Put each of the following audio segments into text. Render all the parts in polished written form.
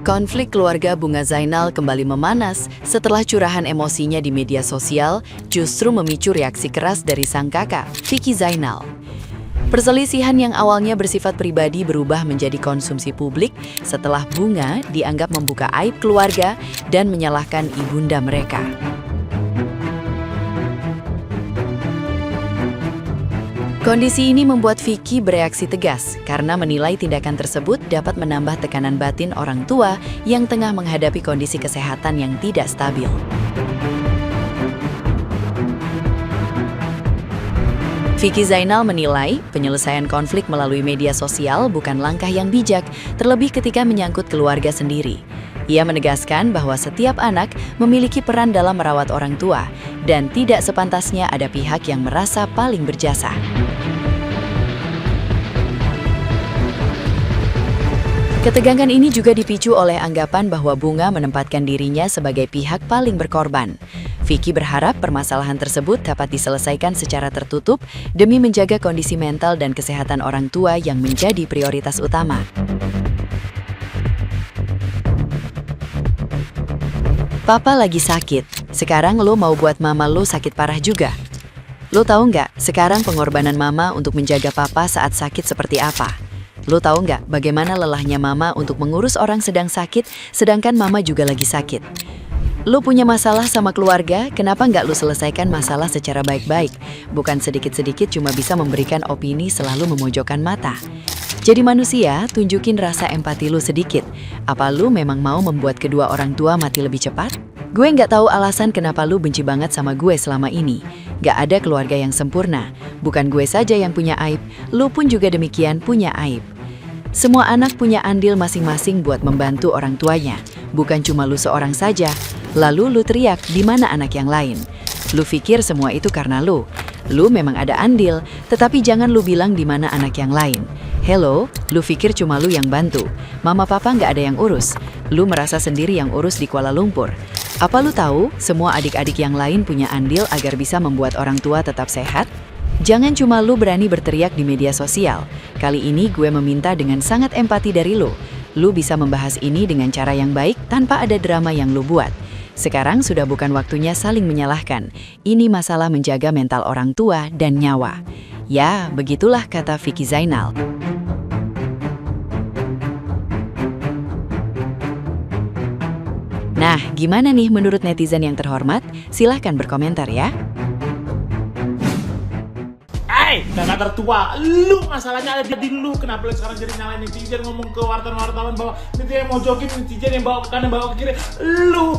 Konflik keluarga Bunga Zainal kembali memanas setelah curahan emosinya di media sosial justru memicu reaksi keras dari sang kakak, Vicky Zainal. Perselisihan yang awalnya bersifat pribadi berubah menjadi konsumsi publik setelah Bunga dianggap membuka aib keluarga dan menyalahkan ibunda mereka. Kondisi ini membuat Vicky bereaksi tegas karena menilai tindakan tersebut dapat menambah tekanan batin orang tua yang tengah menghadapi kondisi kesehatan yang tidak stabil. Vicky Zainal menilai penyelesaian konflik melalui media sosial bukan langkah yang bijak, terlebih ketika menyangkut keluarga sendiri. Ia menegaskan bahwa setiap anak memiliki peran dalam merawat orang tua dan tidak sepantasnya ada pihak yang merasa paling berjasa. Ketegangan ini juga dipicu oleh anggapan bahwa Bunga menempatkan dirinya sebagai pihak paling berkorban. Vicky berharap permasalahan tersebut dapat diselesaikan secara tertutup demi menjaga kondisi mental dan kesehatan orang tua yang menjadi prioritas utama. Papa lagi sakit, sekarang lo mau buat mama lo sakit parah juga. Lo tahu nggak, sekarang pengorbanan mama untuk menjaga papa saat sakit seperti apa? Lo tahu nggak bagaimana lelahnya mama untuk mengurus orang sedang sakit, sedangkan mama juga lagi sakit? Lo punya masalah sama keluarga, kenapa nggak lo selesaikan masalah secara baik-baik? Bukan sedikit-sedikit cuma bisa memberikan opini selalu memojokkan mata. Jadi manusia, tunjukin rasa empati lu sedikit. Apa lu memang mau membuat kedua orang tua mati lebih cepat? Gue nggak tahu alasan kenapa lu benci banget sama gue selama ini. Nggak ada keluarga yang sempurna. Bukan gue saja yang punya aib, lu pun juga demikian punya aib. Semua anak punya andil masing-masing buat membantu orang tuanya. Bukan cuma lu seorang saja. Lalu lu teriak, di mana anak yang lain? Lu pikir semua itu karena lu. Lu memang ada andil, tetapi jangan lu bilang di mana anak yang lain. Hello, lu pikir cuma lu yang bantu. Mama papa nggak ada yang urus. Lu merasa sendiri yang urus di Kuala Lumpur. Apa lu tahu, semua adik-adik yang lain punya andil agar bisa membuat orang tua tetap sehat? Jangan cuma lu berani berteriak di media sosial. Kali ini gue meminta dengan sangat empati dari lu. Lu bisa membahas ini dengan cara yang baik tanpa ada drama yang lu buat. Sekarang sudah bukan waktunya saling menyalahkan. Ini masalah menjaga mental orang tua dan nyawa. Ya, begitulah kata Vicky Zainal. Nah, gimana nih menurut netizen yang terhormat? Silahkan berkomentar ya. Kakak tertua, lu masalahnya ada di lu. Kenapa lu sekarang jadi nyalain netizen, ngomong ke wartawan bahwa netizen mau jokin, netizen yang bawa ke kanan, bawa ke kiri. Lu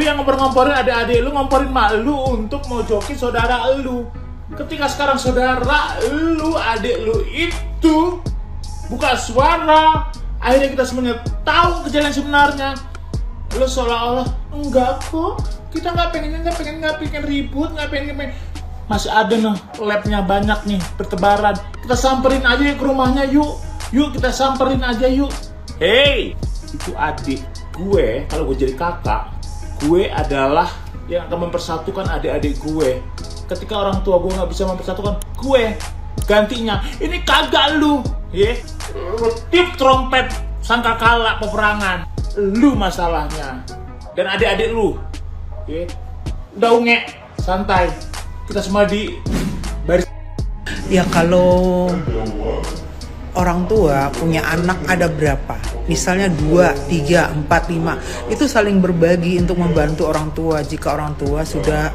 yang ngomporin adik-adik lu, ngomporin mak lu untuk mau jokin saudara lu. Ketika sekarang saudara lu, adik lu itu buka suara, akhirnya kita semuanya tahu kejadian sebenarnya. Lu seolah-olah enggak kok, kita nggak pengen ribut, nggak pengen. Masih ada nih, labnya banyak nih, bertebaran. Kita samperin aja ke rumahnya yuk. Yuk kita samperin aja yuk. Hey, itu adik gue, kalau gue jadi kakak, gue adalah yang akan mempersatukan adik-adik gue. Ketika orang tua gue nggak bisa mempersatukan, gue gantinya. Ini kagak lu, ya. Tiup trompet sangkakala peperangan. Lu masalahnya. Dan adik-adik lu, ya. Udah unge, santai. Kita semua di baris. Ya kalau orang tua punya anak ada berapa? Misalnya 2, 3, 4, 5. Itu saling berbagi untuk membantu orang tua. Jika orang tua sudah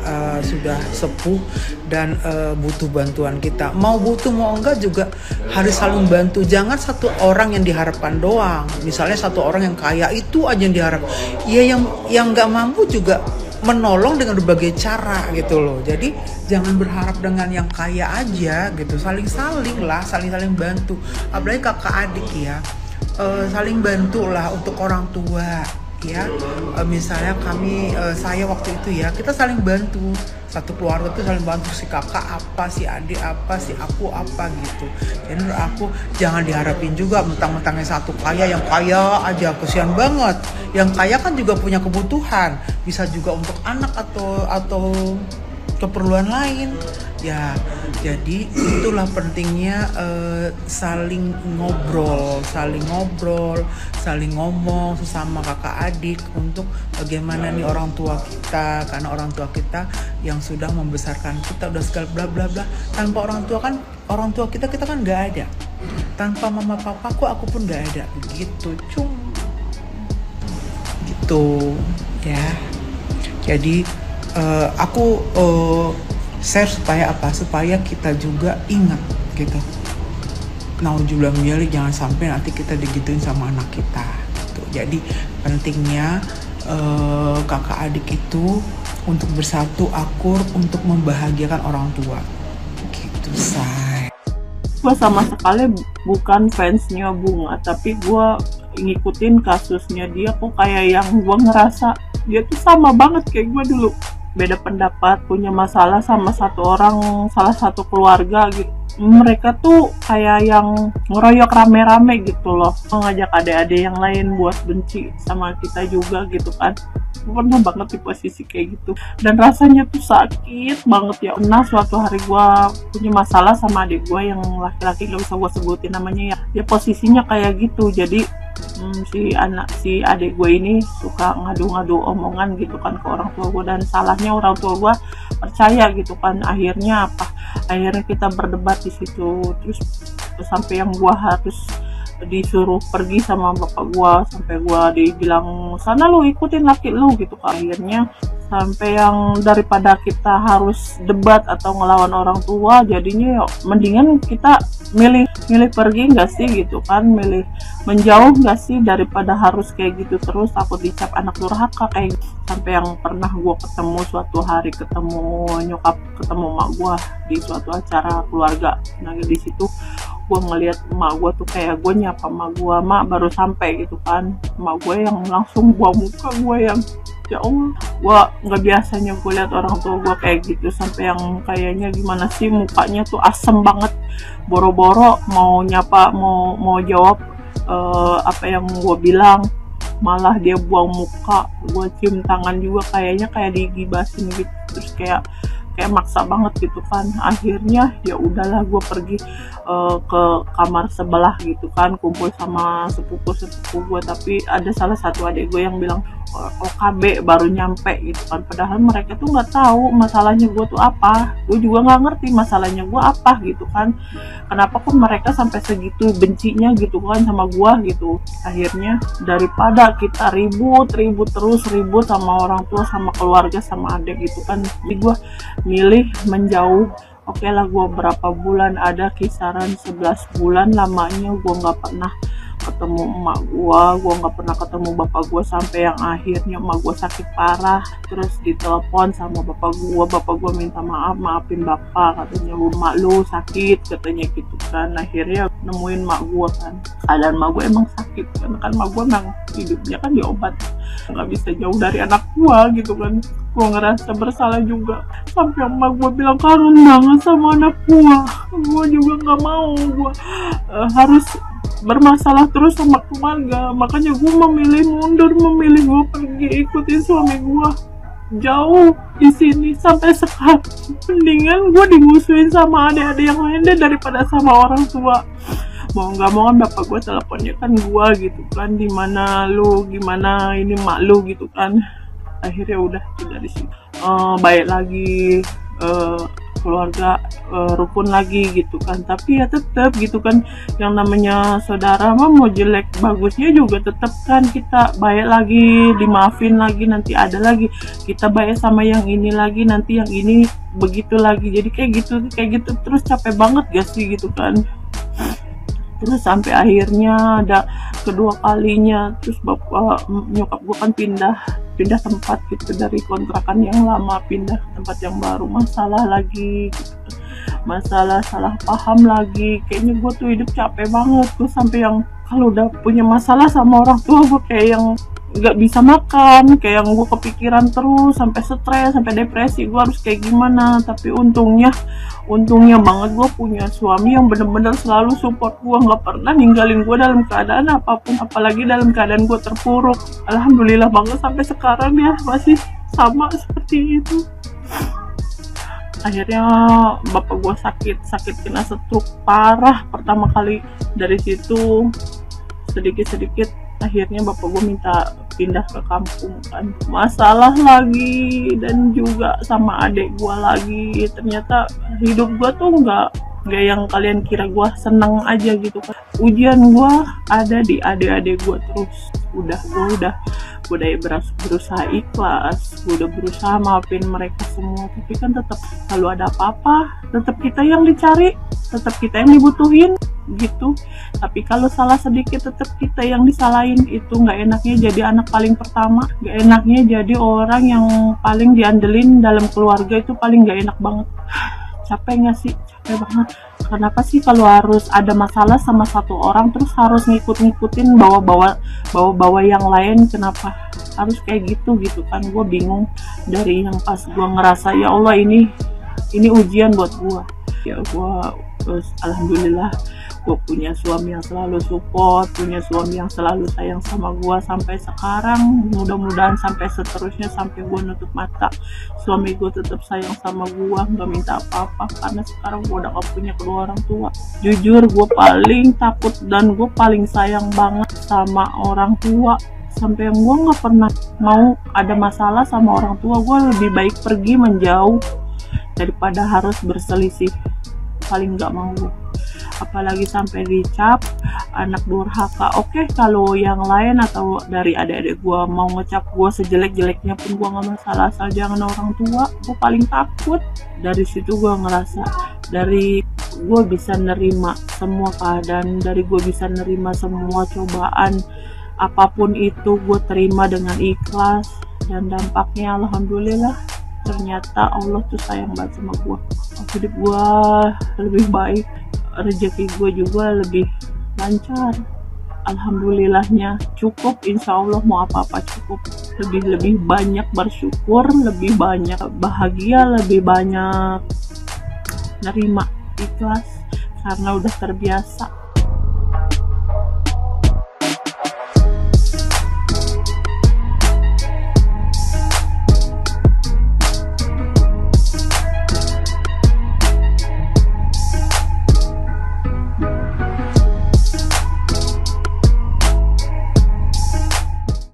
sepuh dan butuh bantuan kita. Mau butuh mau enggak juga harus saling bantu. Jangan satu orang yang diharapkan doang. Misalnya satu orang yang kaya itu aja yang diharap. Ya yang nggak mampu juga menolong dengan berbagai cara gitu loh. Jadi jangan berharap dengan yang kaya aja gitu. Saling bantu. Apalagi kakak adik ya, saling bantu lah untuk orang tua ya. Misalnya saya waktu itu ya, kita saling bantu. Satu keluarga tuh saling bantu, si kakak apa, si adik apa, si aku apa gitu. Jadi menurut aku jangan diharapin juga mentang-mentangnya satu kaya, yang kaya aja, kesian banget. Yang kaya kan juga punya kebutuhan, bisa juga untuk anak atau keperluan lain. Ya, jadi itulah pentingnya saling ngobrol, saling ngomong sesama kakak adik untuk bagaimana nih orang tua kita, karena orang tua kita yang sudah membesarkan kita udah segala bla bla bla. Tanpa orang tua kita kan nggak ada. Tanpa mama papaku aku pun nggak ada. Begitu, gitu ya. Jadi aku share supaya kita juga ingat gitu. Nauzubillah min jangan sampai nanti kita digituin sama anak kita gitu. Jadi pentingnya kakak adik itu untuk bersatu akur untuk membahagiakan orang tua gitu, say. Gue sama sekali bukan fansnya Bunga, tapi gue ngikutin kasusnya dia kok, kayak yang gue ngerasa dia tuh sama banget kayak gue dulu. Beda pendapat, punya masalah sama satu orang, salah satu keluarga gitu. Mereka tuh kayak yang ngeroyok rame-rame gitu loh, mengajak adik-adik yang lain buat benci sama kita juga gitu kan. Gue pernah banget di posisi kayak gitu, dan rasanya tuh sakit banget ya. Nah, suatu hari gue punya masalah sama adik gue yang laki-laki, gak bisa gue sebutin namanya ya. Posisinya kayak gitu. Jadi si adik gue ini suka ngadu-ngadu omongan gitu kan ke orang tua gue, dan salahnya orang tua gue percaya gitu kan. Akhirnya kita berdebat di situ, terus sampai yang gue harus disuruh pergi sama bapak gue, sampai gue dibilang sana lu ikutin laki lu gitu kan. Akhirnya sampai yang daripada kita harus debat atau ngelawan orang tua, jadinya mendingan kita milih pergi nggak sih gitu kan, milih menjauh nggak sih daripada harus kayak gitu terus, takut dicap anak durhaka kayak gitu. Sampai yang pernah gue suatu hari ketemu nyokap, ketemu mak gue di suatu acara keluarga. Nah di situ gue ngeliat emak gue tuh, kayak gue nyapa emak gue, mak baru sampai gitu kan, emak gue yang langsung buang muka, gue yang ya Allah, gue nggak biasanya gue lihat orang tua gue kayak gitu, sampai yang kayaknya gimana sih mukanya tuh asem banget, boro-boro mau nyapa, mau jawab apa yang gue bilang, malah dia buang muka. Gue cium tangan juga, kayaknya kayak digibasin gitu, terus kayak maksa banget gitu kan. Akhirnya ya udahlah, gue pergi ke kamar sebelah gitu kan, kumpul sama sepupu gue. Tapi ada salah satu adik gue yang bilang OKB baru nyampe gitu kan, padahal mereka tuh nggak tahu masalahnya gue tuh apa. Gue juga nggak ngerti masalahnya gue apa gitu kan, kenapa kok mereka sampai segitu bencinya gitu kan sama gue gitu. Akhirnya daripada kita ribut sama orang tua, sama keluarga, sama adik gitu kan, jadi gue milih menjauh. Oke lah, gue berapa bulan, ada kisaran 11 bulan lamanya gue nggak pernah ketemu emak gue nggak pernah ketemu bapak gue, sampai yang akhirnya emak gue sakit parah, terus ditelepon sama bapak gue minta maafin bapak, katanya emak lu sakit katanya gitu kan. Akhirnya nemuin emak gue kan, keadaan emak gue emang sakit kan emak gue emang hidupnya kan diobat, nggak bisa jauh dari anak gue gitu kan. Gue ngerasa bersalah juga, sampai emak gue bilang kangen banget sama anak gue juga nggak mau gue harus bermasalah terus sama keluarga. Makanya gue memilih mundur, memilih gue pergi ikutin suami gue jauh di sini sampai sekarang. Mendingan gue dimusuhin sama adik-adik yang lain deh daripada sama orang tua. Mau nggak mau kan bapak gue teleponnya kan gue gitu kan, di mana lu, gimana ini mak lu gitu kan. Akhirnya udah dari situ baik lagi, keluarga rukun lagi gitu kan. Tapi ya tetap gitu kan, yang namanya saudara mah mau jelek bagusnya juga tetap kan kita baik lagi, dimaafin lagi, nanti ada lagi kita baik sama yang ini lagi, nanti yang ini begitu lagi. Jadi kayak gitu terus, capek banget gak sih gitu kan. Terus sampai akhirnya ada kedua kalinya, terus bapak nyokap gue kan pindah tempat gitu, dari kontrakan yang lama pindah tempat yang baru. Masalah lagi gitu. Masalah salah paham lagi, kayaknya gue tuh hidup capek banget. Gue sampai yang kalau udah punya masalah sama orang tua gue kayak yang nggak bisa makan, kayak yang gue kepikiran terus, sampai stres, sampai depresi. Gue harus kayak gimana. Tapi untungnya banget gue punya suami yang bener-bener selalu support gue, nggak pernah ninggalin gue dalam keadaan apapun, apalagi dalam keadaan gue terpuruk. Alhamdulillah banget sampai sekarang ya masih sama seperti itu. Akhirnya bapak gue sakit kena stroke parah pertama kali. Dari situ sedikit akhirnya bapak gue minta pindah ke kampung kan. Masalah lagi, dan juga sama adik gue lagi. Ternyata hidup gue tuh nggak yang kalian kira. Gue seneng aja gitu kan. Ujian gue ada di adik-adik gue terus. Gue udah berusaha ikhlas, gue udah berusaha maafin mereka semua, tapi kan tetap kalau ada apa-apa tetap kita yang dicari, tetap kita yang dibutuhin gitu. Tapi kalau salah sedikit tetap kita yang disalahin. Itu nggak enaknya jadi anak paling pertama, nggak enaknya jadi orang yang paling diandelin dalam keluarga. Itu paling nggak enak banget. Capek nggak sih? Capek banget. Kenapa sih kalau harus ada masalah sama satu orang terus harus ngikutin bawa yang lain? Kenapa harus kayak gitu kan? Gue bingung. Dari yang pas gue ngerasa ya Allah ini ujian buat gue. Ya gue terus alhamdulillah gue punya suami yang selalu support, punya suami yang selalu sayang sama gue sampai sekarang. Mudah-mudahan sampai seterusnya, sampai gue nutup mata, suami gue tetap sayang sama gue, nggak minta apa-apa. Karena sekarang gue udah gak punya kedua orang tua. Jujur gue paling takut dan gue paling sayang banget sama orang tua. Sampai yang gue nggak pernah mau ada masalah sama orang tua. Gue lebih baik pergi menjauh daripada harus berselisih. Paling nggak mau. Apalagi sampai dicap anak durhaka. Oke, kalau yang lain atau dari adik-adik gue mau ngecap gue sejelek-jeleknya pun gue nggak masalah, asal jangan orang tua. Gue paling takut. Dari situ gue ngerasa, dari gue bisa nerima semua keadaan, dari gue bisa nerima semua cobaan, apapun itu gue terima dengan ikhlas. Dan dampaknya alhamdulillah, ternyata Allah tuh sayang banget sama gue. Hidup gue lebih baik, rezeki gue juga lebih lancar. Alhamdulillahnya cukup, insya Allah mau apa-apa cukup. Lebih banyak bersyukur, lebih banyak bahagia, lebih banyak nerima, ikhlas, karena udah terbiasa.